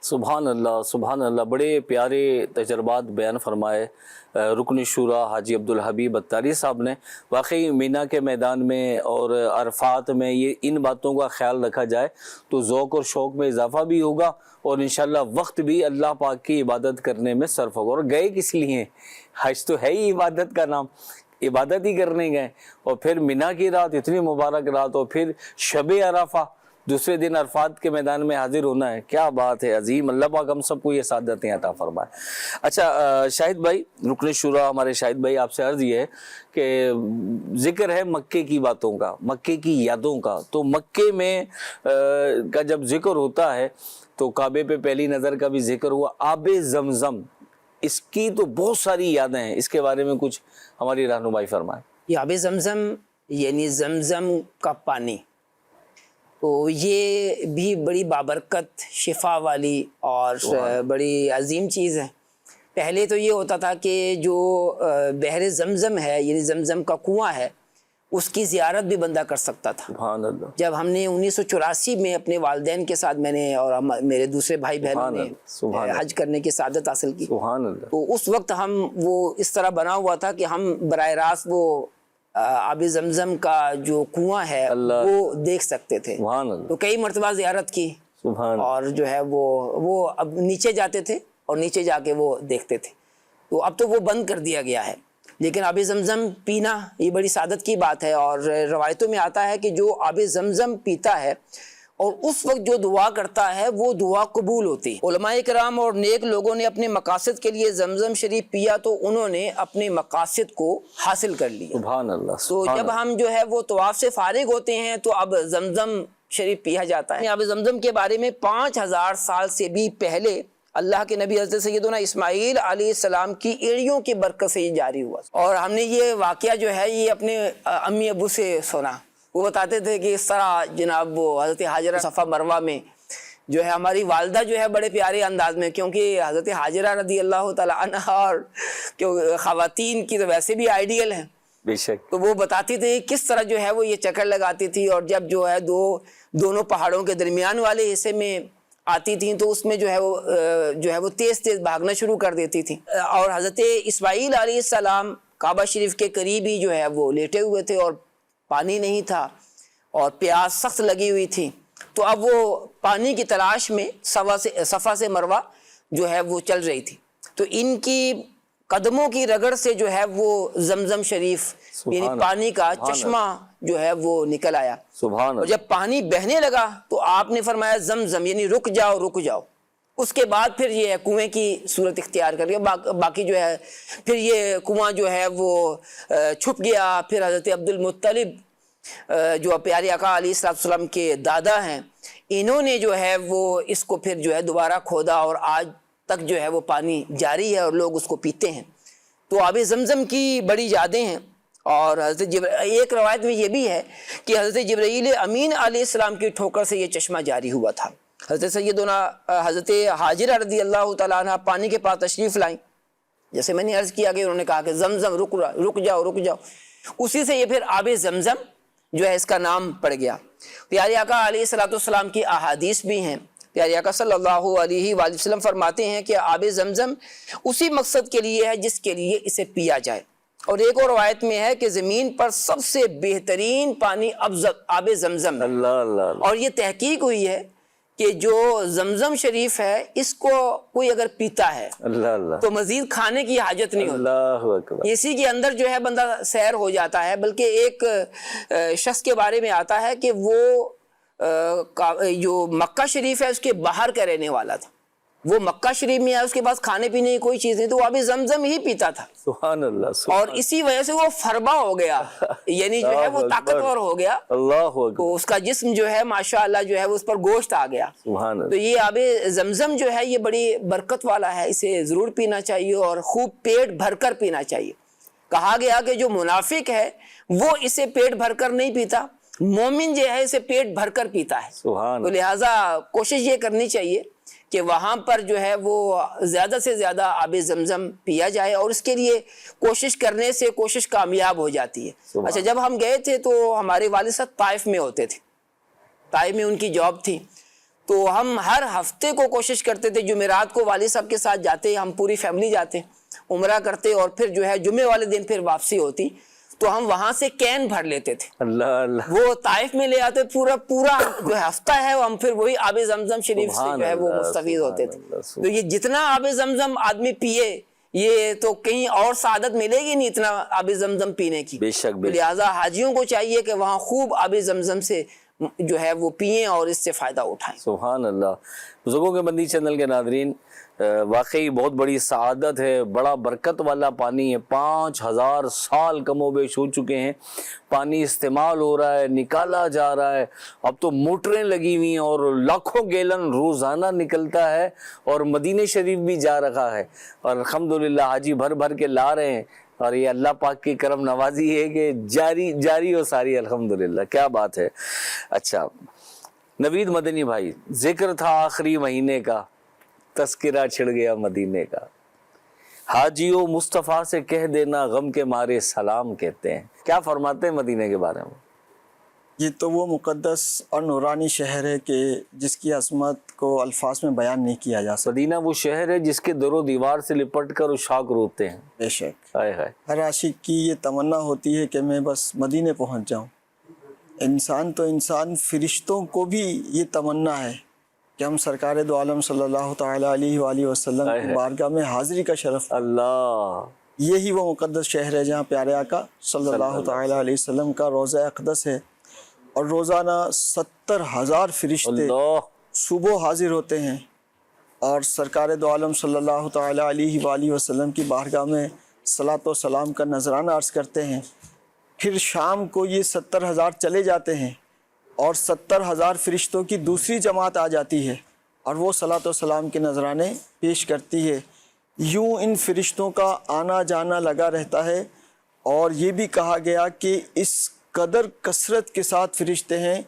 سبحان اللہ، سبحان اللہ. بڑے پیارے تجربات بیان فرمائے رکن شورا حاجی عبدالحبیب اتاری صاحب نے. واقعی مینا کے میدان میں اور عرفات میں یہ ان باتوں کا خیال رکھا جائے تو ذوق اور شوق میں اضافہ بھی ہوگا اور انشاءاللہ وقت بھی اللہ پاک کی عبادت کرنے میں صرف ہوگا. اور گئے کس لیے؟ حج تو ہے ہی عبادت کا نام، عبادت ہی کرنے گئے. اور پھر مینا کی رات، اتنی مبارک رات، اور پھر شب عرفہ، دوسرے دن عرفات کے میدان میں حاضر ہونا ہے. کیا بات ہے عظیم. اللہ پاک ہم سب کو یہ سعادتیں عطا فرمائے. اچھا شاہد بھائی، رکن شورا ہمارے شاہد بھائی، آپ سے عرض یہ ہے کہ ذکر ہے مکے کی باتوں کا، مکے کی یادوں کا. تو مکے میں کا جب ذکر ہوتا ہے تو کعبے پہ پہلی نظر کا بھی ذکر ہوا. آب زمزم، اس کی تو بہت ساری یادیں ہیں، اس کے بارے میں کچھ ہماری رہنمائی فرمائیں. یہ آب زمزم یعنی زمزم کا پانی، تو یہ بھی بڑی بابرکت، شفا والی اور بڑی عظیم چیز ہے. پہلے تو یہ ہوتا تھا کہ جو بحر زمزم ہے یعنی زمزم کا کنواں ہے اس کی زیارت بھی بندہ کر سکتا تھا. سبحان اللہ. جب ہم نے 1984 میں اپنے والدین کے ساتھ میں نے اور میرے دوسرے بھائی بہنوں نے حج کرنے کی سعادت حاصل کی, سبحان اللہ. تو اس وقت ہم وہ اس طرح بنا ہوا تھا کہ ہم براہ راست وہ آب زمزم کا جو کنواں ہے وہ دیکھ سکتے تھے. سبحان اللہ. تو کئی مرتبہ زیارت کی سبحان. اور جو ہے وہ اب نیچے جاتے تھے اور نیچے جا کے وہ دیکھتے تھے. تو اب تو وہ بند کر دیا گیا ہے, لیکن آب زمزم پینا یہ بڑی سعادت کی بات ہے. اور روایتوں میں آتا ہے کہ جو آب زمزم پیتا ہے اور اس وقت جو دعا کرتا ہے وہ دعا قبول ہوتی. علماء کرام اور نیک لوگوں نے اپنے مقاصد کے لیے زمزم شریف پیا تو انہوں نے اپنے مقاصد کو حاصل کر لیا. سبحان اللہ. تو جب ہم جو ہے وہ طواف سے فارغ ہوتے ہیں تو اب زمزم شریف پیا جاتا ہے. آب زمزم کے بارے میں 5000 سال سے بھی پہلے اللہ کے نبی حضرت سیدنا اسماعیل علیہ السلام کی ایڑیوں کی برکت سے یہ جاری ہوا. اور ہم نے یہ واقعہ جو ہے یہ اپنے امی ابو سے سنا. وہ بتاتے تھے کہ اس طرح جناب وہ حضرت حاجرہ صفا مروہ میں جو ہے ہماری والدہ جو ہے بڑے پیارے انداز میں, کیونکہ حضرت حاجرہ رضی اللہ تعالیٰ عنہ اور خواتین کی تو ویسے بھی آئیڈیل ہیں بے شک, تو وہ بتاتی تھی کس طرح جو ہے وہ یہ چکر لگاتی تھی. اور جب جو ہے دونوں پہاڑوں کے درمیان والے حصے میں آتی تھیں تو اس میں جو ہے وہ تیز تیز بھاگنا شروع کر دیتی تھی. اور حضرت اسماعیل علیہ السلام کعبہ شریف کے قریب ہی جو ہے وہ لیٹے ہوئے تھے اور پانی نہیں تھا اور پیاس سخت لگی ہوئی تھی. تو اب وہ پانی کی تلاش میں صفا سے مروہ جو ہے وہ چل رہی تھی. تو ان کی قدموں کی رگڑ سے جو ہے وہ زمزم شریف یعنی پانی کا چشمہ جو ہے وہ نکل آیا. سبحان. اور جب پانی بہنے لگا تو آپ نے فرمایا زمزم یعنی رک جاؤ رک جاؤ. اس کے بعد پھر یہ کنویں کی صورت اختیار کر لیا. باقی جو ہے پھر یہ کنواں جو ہے وہ چھپ گیا. پھر حضرت عبد المطلب جو پیارے آقا علیہ السلام کے دادا ہیں انہوں نے جو ہے وہ اس کو پھر جو ہے دوبارہ کھودا اور آج تک جو ہے وہ پانی جاری ہے اور لوگ اس کو پیتے ہیں. تو آب زمزم کی بڑی یادیں ہیں. اور حضرت ایک روایت میں یہ بھی ہے کہ حضرت جبرائیل امین علیہ السلام کی ٹھوکر سے یہ چشمہ جاری ہوا تھا. حضرت سیدنا حضرت حاجرہ رضی اللہ تعالیٰ عنہ پانی کے پاس تشریف لائیں. جیسے میں نے عرض کیا کہ انہوں نے کہا کہ زمزم رک جاؤ. اسی سے یہ پھر آب زمزم جو ہے اس کا نام پڑ گیا. پیارے آقا علیہ السلام کی احادیث بھی ہیں. پیارے آقا صلی اللہ علیہ وآلہ وسلم فرماتے ہیں کہ آب زمزم اسی مقصد کے لیے ہے جس کے لیے اسے پیا جائے. اور ایک اور روایت میں ہے کہ زمین پر سب سے بہترین پانی آب زمزم. اللہ اللہ. اور یہ تحقیق ہوئی ہے کہ جو زمزم شریف ہے اس کو کوئی اگر پیتا ہے اللہ اللہ تو مزید کھانے کی حاجت نہیں ہوتی. اللہ اکبر. اسی کے اندر جو ہے بندہ سیر ہو جاتا ہے. بلکہ ایک شخص کے بارے میں آتا ہے کہ وہ جو مکہ شریف ہے اس کے باہر کا رہنے والا تھا. وہ مکہ شریف میں ہے اس کے پاس کھانے پینے کی کوئی چیز نہیں تو وہ ابھی زمزم ہی پیتا تھا. سبحان اللہ. اور اسی وجہ سے وہ فربا ہو گیا یعنی جو ہے وہ طاقتور ہو گیا. اللہ اکبر. تو اس کا جسم جو ہے ماشاءاللہ جو ہے اس پر گوشت آ گیا. سبحان اللہ. تو یہ آب زمزم جو ہے یہ بڑی برکت والا ہے. اسے ضرور پینا چاہیے اور خوب پیٹ بھر کر پینا چاہیے. کہا گیا کہ جو منافق ہے وہ اسے پیٹ بھر کر نہیں پیتا, مومن جو ہے اسے پیٹ بھر کر پیتا ہے. سبحان. تو لہٰذا کوشش یہ کرنی چاہیے کہ وہاں پر جو ہے وہ زیادہ سے زیادہ آب زمزم پیا جائے اور اس کے لیے کوشش کرنے سے کوشش کامیاب ہو جاتی ہے. اچھا جب ہم گئے تھے تو ہمارے والد صاحب طائف میں ہوتے تھے. طائف میں ان کی جاب تھی. تو ہم ہر ہفتے کو کوشش کرتے تھے جمعرات کو والد صاحب کے ساتھ جاتے, ہم پوری فیملی جاتے, عمرہ کرتے اور پھر جو ہے جمعے والے دن پھر واپسی ہوتی تو ہم وہاں سے کین بھر لیتے تھے. اللہ اللہ. وہ طائف میں لے آتے پورا جو ہفتہ ہے ہم پھر وہی آب زمزم شریف سے جو ہے وہ مستفید ہوتے تھے. تو یہ جتنا آب زمزم آدمی پیے یہ تو کہیں اور سعادت ملے گی نہیں اتنا آب زمزم پینے کی. بے شک. لہٰذا حاجیوں کو چاہیے کہ وہاں خوب آب زمزم سے جو ہے وہ پئیں اور اس سے فائدہ اٹھائیں. سبحان اللہ. بزرگوں کے بندی چینل کے ناظرین واقعی بہت بڑی سعادت ہے, بڑا برکت والا پانی ہے. 5000 سال کم و بیش ہو چکے ہیں, پانی استعمال ہو رہا ہے, نکالا جا رہا ہے. اب تو موٹریں لگی ہوئی ہیں اور لاکھوں گیلن روزانہ نکلتا ہے اور مدینہ شریف بھی جا رہا ہے اور الحمدللہ حاجی بھر بھر کے لا رہے ہیں. اور یہ اللہ پاک کی کرم نوازی ہے کہ جاری و ساری الحمدللہ. کیا بات ہے. اچھا نوید مدنی بھائی, ذکر تھا آخری مہینے کا, تذکرہ چھڑ گیا مدینے کا. حاجیوں مصطفیٰ سے کہہ دینا غم کے مارے سلام کہتے ہیں. کیا فرماتے ہیں مدینہ کے بارے میں؟ یہ تو وہ مقدس اور نورانی شہر ہے کہ جس کی عظمت کو الفاظ میں بیان نہیں کیا جا سکتا. مدینہ وہ شہر ہے جس کے در و دیوار سے لپٹ کر اشاق روتے ہیں. بے شک ہائے ہائے. ہر عاشق کی یہ تمنا ہوتی ہے کہ میں بس مدینے پہنچ جاؤں. انسان تو انسان، فرشتوں کو بھی یہ تمنا ہے کہ ہم سرکار دو عالم صلی اللہ تعالیٰ علیہ وآلہ وسلم کی بارگاہ میں حاضری کا شرف. اللہ. یہی وہ مقدس شہر ہے جہاں پیارے آقا صلی اللہ تعالیٰ علیہ وسلم کا روضہ اقدس ہے، اور روزانہ 70,000 فرشتے صبح حاضر ہوتے ہیں اور سرکار دو عالم صلی اللہ تعالیٰ علیہ وآلہ وسلم کی بارگاہ میں صلاۃ و سلام کا نذرانہ عرض کرتے ہیں. پھر شام کو یہ 70,000 چلے جاتے ہیں اور 70,000 فرشتوں کی دوسری جماعت آ جاتی ہے اور وہ صلاۃ و سلام کے نذرانے پیش کرتی ہے. یوں ان فرشتوں کا آنا جانا لگا رہتا ہے. اور یہ بھی کہا گیا کہ اس قدر کثرت کے ساتھ فرشتے ہیں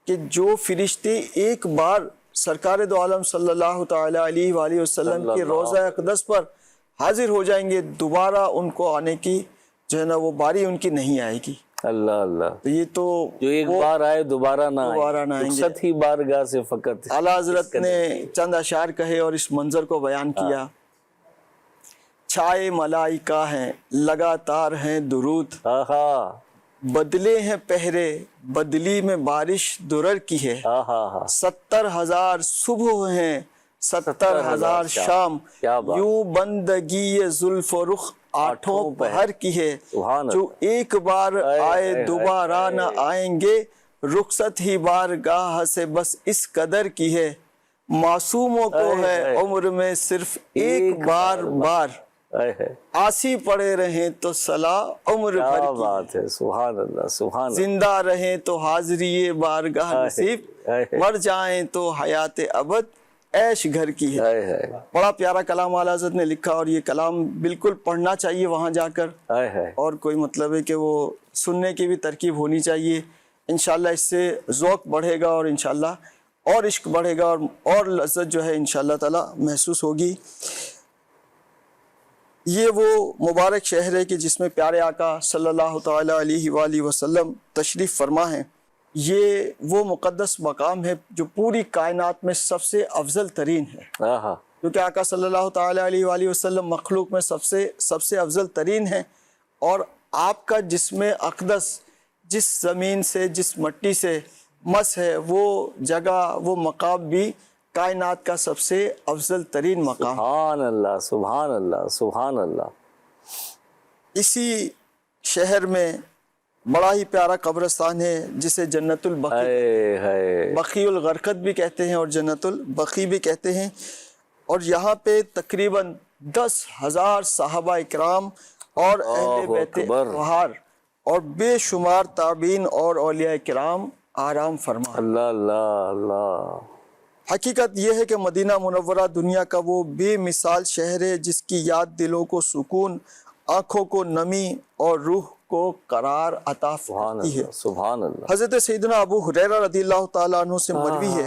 کہ جو فرشتے ایک بار سرکار دو عالم صلی اللہ تعالیٰ علیہ وآلہ وسلم کے روضہ اقدس پر حاضر ہو جائیں گے، دوبارہ ان کو آنے کی جو ہے نا وہ باری ان کی نہیں آئے گی. اللہ اللہ. تو یہ تو جو ایک بار آئے دوبارہ نہ آئیں گے. رخصت ہی بارگاہ سے فقط. اعلیٰ حضرت نے چند اشعار کہے اور اس منظر کو بیان کیا. چھائے ملائکہ ہیں لگاتار ہیں درود، بدلے ہیں پہرے بدلی میں بارش درر کی ہے. 70,000 صبح ہیں 70,000 شام، یوں بندگی زلف و رخ آٹھوں پہر کی ہے. جو ایک بار آئے دوبارہ نہ آئیں گے، رخصت ہی بارگاہ سے بس اس قدر کی ہے. معصوموں کو ہے عمر میں صرف ایک بار آسی پڑے رہیں تو صلاح عمر بھر کی. بات ہے. سبحان اللہ سبحان اللہ. زندہ رہیں تو حاضری بارگاہ نصیب، مر جائیں تو حیات ابد عیش گھر کی ہے. بڑا پیارا کلام اعلیٰ حضرت نے لکھا اور یہ کلام بالکل پڑھنا چاہیے وہاں جا کر، اور کوئی مطلب ہے کہ وہ سننے کی بھی ترکیب ہونی چاہیے. انشاءاللہ اس سے ذوق بڑھے گا اور انشاءاللہ اور عشق بڑھے گا اور لذت جو ہے انشاءاللہ تعالی محسوس ہوگی. یہ وہ مبارک شہر ہے کہ جس میں پیارے آقا صلی اللہ تعالیٰ علیہ وآلہ وسلم تشریف فرما ہیں. یہ وہ مقدس مقام ہے جو پوری کائنات میں سب سے افضل ترین ہے، کیونکہ آقا صلی اللہ تعالیٰ علیہ وآلہ وسلم مخلوق میں سب سے افضل ترین ہے. اور آپ کا جسم اقدس جس زمین سے جس مٹی سے مس ہے، وہ جگہ وہ مقام بھی کائنات کا سب سے افضل ترین مقام. سبحان اللہ سبحان اللہ سبحان اللہ. اسی شہر میں بڑا ہی پیارا قبرستان ہے جسے جنت البقیع، بقیع الغرقد بھی کہتے ہیں اور جنت البقیع بھی کہتے ہیں. اور یہاں پہ تقریباً 10,000 صحابہ اکرام اور اہل بیت اطہار اور بے شمار تابعین اور اولیاء کرام آرام فرما. اللہ اللہ اللہ. حقیقت یہ ہے کہ مدینہ منورہ دنیا کا وہ بے مثال شہر ہے جس کی یاد دلوں کو سکون، آنکھوں کو نمی اور روح کو قرار عطا فرماتی ہے. سبحان اللہ. حضرت سیدنا ابو ہریرہ رضی اللہ تعالیٰ عنہ سے مروی ہے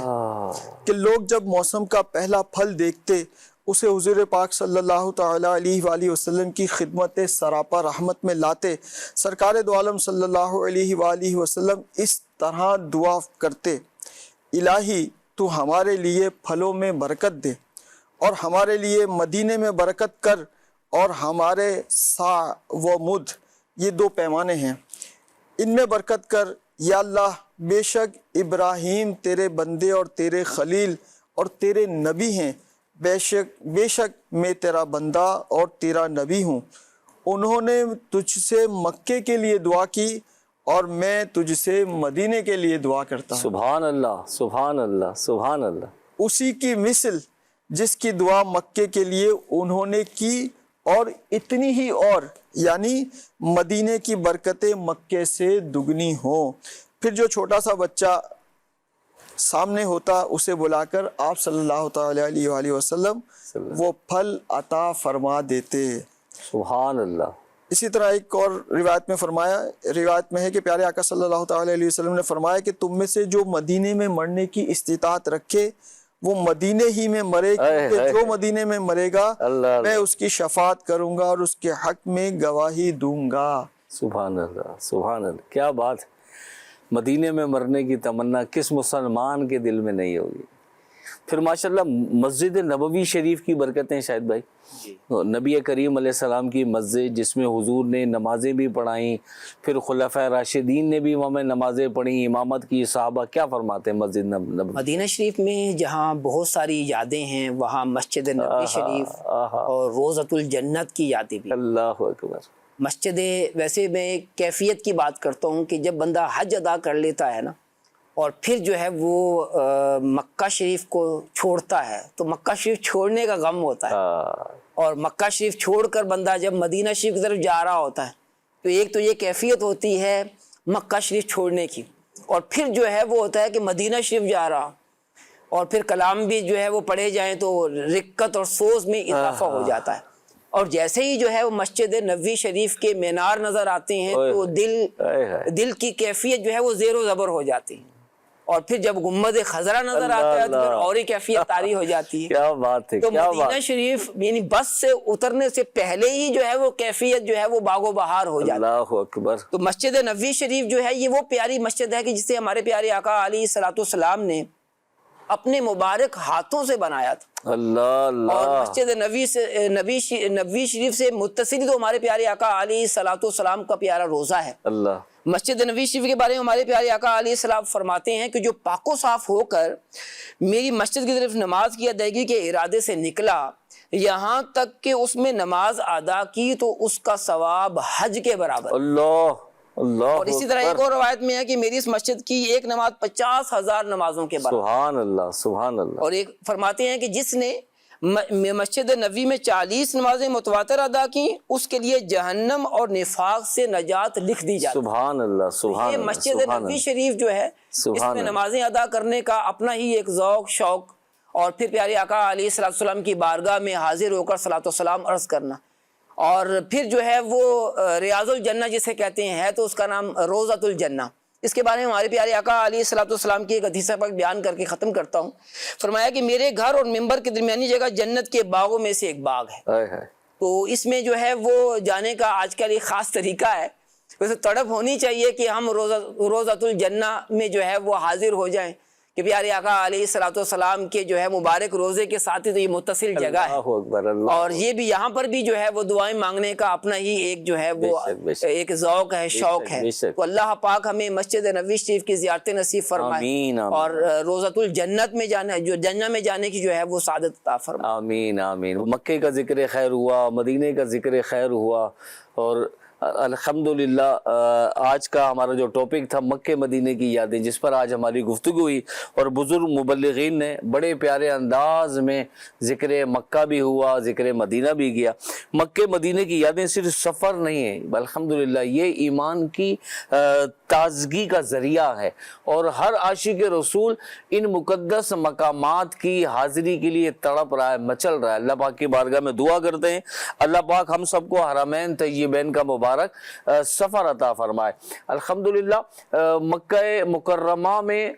کہ لوگ جب موسم کا پہلا پھل دیکھتے اسے حضور پاک صلی اللہ تعالیٰ علیہ وآلہ وسلم کی خدمت سراپا رحمت میں لاتے. سرکار دو عالم صلی اللہ علیہ وآلہ وسلم اس طرح دعا کرتے: الہی تو ہمارے لیے پھلوں میں برکت دے اور ہمارے لیے مدینے میں برکت کر، اور ہمارے سا و مد یہ 2 پیمانے ہیں ان میں برکت کر. یا اللہ بے شک ابراہیم تیرے بندے اور تیرے خلیل اور تیرے نبی ہیں، بے شک میں تیرا بندہ اور تیرا نبی ہوں. انہوں نے تجھ سے مکے کے لیے دعا کی اور میں تجھ سے مدینے کے لیے دعا کرتا ہوں. سبحان اللہ سبحان اللہ سبحان اللہ. اسی کی مثل جس کی دعا مکے کے لیے انہوں نے کی، اور اتنی ہی اور یعنی مدینے کی برکتیں مکے سے دگنی ہوں. پھر جو چھوٹا سا بچہ سامنے ہوتا اسے بلا کر آپ صلی اللہ تعالیٰ علیہ وآلہ وسلم وہ پھل عطا فرما دیتے. سبحان اللہ. اسی طرح ایک اور روایت میں ہے کہ پیارے آقا صلی اللہ تعالیٰ علیہ وسلم نے فرمایا کہ تم میں سے جو مدینے میں مرنے کی استطاعت رکھے وہ مدینے ہی میں مرے، کیونکہ جو مدینے میں مرے گا میں اس کی شفاعت کروں گا اور اس کے حق میں گواہی دوں گا۔ سبحان اللہ، سبحان اللہ، کیا بات ہے۔ مدینے میں مرنے کی تمنا کس مسلمان کے دل میں نہیں ہوگی؟ پھر ماشاءاللہ مسجد نبوی شریف کی برکتیں شاہد بھائی، نبی کریم علیہ السلام کی مسجد جس میں حضور نے نمازیں بھی پڑھائیں، پھر خلفۂ راشدین نے بھی وہاں میں نمازیں پڑھیں، امامت کی، صحابہ کیا فرماتے ہیں مسجد نبوی؟ مدینہ شریف میں جہاں بہت ساری یادیں ہیں وہاں مسجد نبوی شریف اور روضۃ الجنت کی یادیں بھی۔ اللہ اکبر۔ مسجد، ویسے میں ایک کیفیت کی بات کرتا ہوں کہ جب بندہ حج ادا کر لیتا ہے نا اور پھر جو ہے وہ مکہ شریف کو چھوڑتا ہے تو مکہ شریف چھوڑنے کا غم ہوتا ہے، اور مکہ شریف چھوڑ کر بندہ جب مدینہ شریف کی طرف جا رہا ہوتا ہے تو ایک تو یہ کیفیت ہوتی ہے مکہ شریف چھوڑنے کی، اور پھر جو ہے وہ ہوتا ہے کہ مدینہ شریف جا رہا اور پھر کلام بھی جو ہے وہ پڑھے جائیں تو رقت اور سوز میں اضافہ ہو جاتا ہے، اور جیسے ہی جو ہے وہ مسجد نبوی شریف کے مینار نظر آتے ہیں تو دل کی کیفیت جو ہے وہ زیر و زبر ہو جاتی ہے، اور پھر جب گنبد خضرا نظر آتا ہے تو پھر اور ہی کیفیت طاری ہو جاتی ہے۔ کیا بات ہے، تو کیا بات۔ مدینہ شریف یعنی بس سے اترنے سے پہلے ہی جو ہے وہ کیفیت جو ہے وہ باغ و بہار ہو جاتی ہے۔ اللہ اکبر۔ تو مسجد نبوی شریف جو ہے یہ وہ پیاری مسجد ہے کہ جسے ہمارے پیارے آقا علیہ الصلوۃ والسلام نے اپنے مبارک ہاتھوں سے بنایا تھا، اللہ اللہ۔ اور مسجد نبوی شریف سے متصل تو ہمارے پیارے آقا علیہ الصلوۃ والسلام کا پیارا روزہ ہے۔ اللہ۔ مسجد نبوی شریف کے بارے میں ہمارے پیارے آقا علیہ السلام فرماتے ہیں کہ جو پاک و صاف ہو کر میری مسجد کی طرف نماز کی ادائیگی کے ارادے سے نکلا، یہاں تک کہ اس میں نماز ادا کی تو اس کا ثواب حج کے برابر۔ اللہ اللہ۔ اور اسی طرح ایک اور روایت میں ہے کہ میری اس مسجد کی ایک نماز 50,000 نمازوں کے برابر۔ سبحان اللہ، سبحان اللہ۔ اور ایک فرماتے ہیں کہ جس نے مسجد نبوی میں 40 نمازیں متواتر ادا کی اس کے لیے جہنم اور نفاق سے نجات لکھ دی جاتی ہے۔ سبحان اللہ، سبحان یہ اللہ۔ مسجد نبوی شریف جو ہے اس میں نمازیں ادا کرنے کا اپنا ہی ایک ذوق، شوق، اور پھر پیارے آقا علیہ الصلوۃ والسلام کی بارگاہ میں حاضر ہو کر صلاۃ و سلام عرض کرنا، اور پھر جو ہے وہ ریاض الجنہ جسے کہتے ہیں، ہے تو اس کا نام روضۃ الجنہ۔ اس کے بارے میں ہمارے پیارے آقا علیہ الصلوۃ والسلام کی ایک حدیث پاک بیان کر کے ختم کرتا ہوں۔ فرمایا کہ میرے گھر اور ممبر کے درمیانی جگہ جنت کے باغوں میں سے ایک باغ ہے، تو اس میں جو ہے وہ جانے کا آج کل ایک خاص طریقہ ہے۔ ویسے تڑپ ہونی چاہیے کہ ہم روضۃ الجنہ میں جو ہے وہ حاضر ہو جائیں کہ پیارے آقا علیہ الصلوۃ والسلام کے جو ہے مبارک روزے کے ساتھ ہی تو یہ متصل جگہ ہے، اور یہ بھی یہاں پر بھی جو ہے وہ دعائیں مانگنے کا اپنا ہی ایک جو ہے وہ ایک ذوق ہے، شوق ہے۔ تو اللہ پاک ہمیں مسجد نبوی شریف کی زیارت نصیب فرمائے اور روضۃ الجنت میں جانا، جو جنہ میں جانے کی جو ہے وہ سعادت عطا فرمائے۔ آمین آمین۔ مکے کا ذکر خیر ہوا، مدینے کا ذکر خیر ہوا، اور الحمدللہ آج کا ہمارا جو ٹاپک تھا مکے مدینے کی یادیں، جس پر آج ہماری گفتگو ہوئی، اور بزرگ مبلغین نے بڑے پیارے انداز میں ذکر مکہ بھی ہوا، ذکر مدینہ بھی کیا۔ مکے مدینے کی یادیں صرف سفر نہیں ہیں، الحمدللہ یہ ایمان کی تازگی کا ذریعہ ہے، اور ہر عاشق رسول ان مقدس مقامات کی حاضری کے لیے تڑپ رہا ہے، مچل رہا ہے۔ اللہ پاک کی بارگاہ میں دعا کرتے ہیں اللہ پاک ہم سب کو حرمین طیبین کا مبارک سفر عطا فرمائے۔ الحمدللہ مکہ مکرمہ میں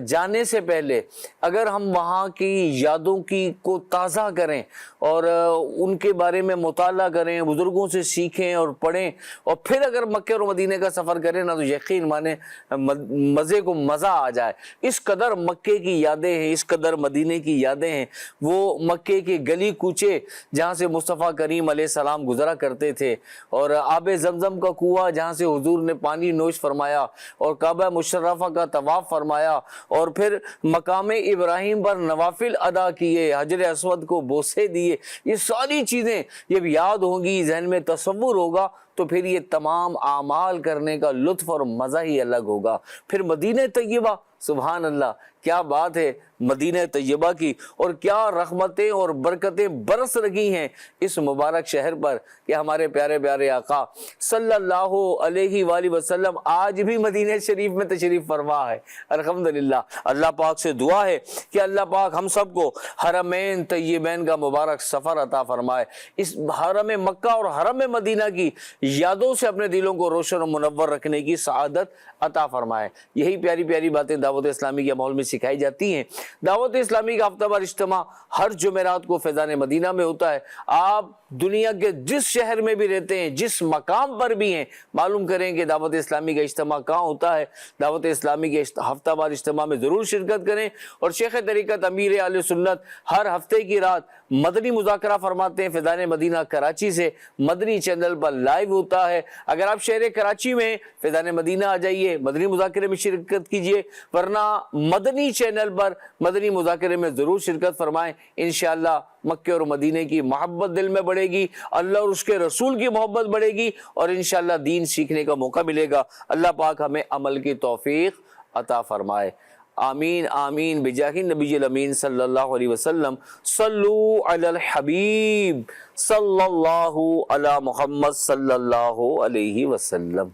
جانے سے پہلے اگر ہم وہاں کی یادوں کو تازہ کریں اور ان کے بارے میں مطالعہ کریں، بزرگوں سے سیکھیں اور پڑھیں، اور پھر اگر مکہ اور مدینے کا سفر کریں نا تو یقین مانے مزے کو مزہ آ جائے۔ اس قدر مکے کی یادیں ہیں، اس قدر مدینے کی یادیں ہیں۔ وہ مکے کے گلی کوچے جہاں سے مصطفیٰ کریم علیہ السلام گزرا کرتے تھے، اور آب زمزم کا کنواں جہاں سے حضور نے پانی نوش فرمایا، اور کعبہ مشرفہ کا طواف فرمایا، اور پھر مقام ابراہیم پر نوافل ادا کیے، حجر اسود کو بوسے دیے، یہ ساری چیزیں جب یاد ہوں گی، ذہن میں تصور ہوگا، تو پھر یہ تمام اعمال کرنے کا لطف اور مزہ ہی الگ ہوگا۔ پھر مدینہ طیبہ، سبحان اللہ، کیا بات ہے مدینہ طیبہ کی، اور کیا رحمتیں اور برکتیں برس رہی ہیں اس مبارک شہر پر کہ ہمارے پیارے پیارے آقا صلی اللہ علیہ وآلہ وسلم آج بھی مدینہ شریف میں تشریف فرما ہے۔ الحمدللہ اللہ پاک سے دعا ہے کہ اللہ پاک ہم سب کو حرمین طیبین کا مبارک سفر عطا فرمائے، اس حرم مکہ اور حرم مدینہ کی یادوں سے اپنے دلوں کو روشن و منور رکھنے کی سعادت عطا فرمائے۔ یہی پیاری پیاری باتیں دعوت اسلامی کے ماحول میں سکھائی جاتی ہیں۔ دعوت اسلامی کا ہفتہ وار اجتماع ہر جمعرات کو فیضان مدینہ میں ہوتا ہے۔ آپ دنیا کے جس شہر میں بھی رہتے ہیں، جس مقام پر بھی ہیں، معلوم کریں کہ دعوت اسلامی کا اجتماع کہاں ہوتا ہے۔ دعوت اسلامی کے ہفتہ وار اجتماع میں ضرور شرکت کریں، اور شیخ طریقت امیر اہل سنت ہر ہفتے کی رات مدنی مذاکرہ فرماتے ہیں فیضان مدینہ کراچی سے، مدنی چینل پر لائیو ہوتا ہے۔ اگر آپ شہر کراچی میں فیضان مدینہ آ جائیے، مدنی مذاکرے میں شرکت کیجئے، ورنہ مدنی چینل پر مدنی مذاکرے میں ضرور شرکت فرمائیں۔ انشاءاللہ مکہ اور مدینے کی محبت دل میں بڑھے گی، اللہ اور اس کے رسول کی محبت بڑھے گی، اور انشاءاللہ دین سیکھنے کا موقع ملے گا۔ اللہ پاک ہمیں عمل کی توفیق عطا فرمائے، آمین آمین بجاہ النبی الامین صلی اللہ علیہ وسلم۔ صلو علی الحبیب صلی اللہ علی محمد صلی اللہ علیہ وسلم۔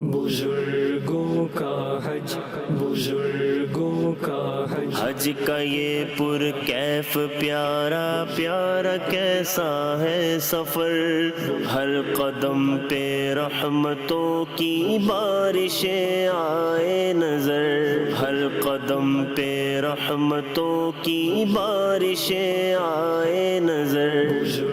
بزرگوں کا حج، بزرگوں کا حج، حج کا یہ پرکیف پیارا پیارا کیسا ہے سفر، ہر قدم پہ رحمتوں کی بارشیں آئے نظر، ہر قدم پہ رحمتوں کی بارشیں آئے نظر۔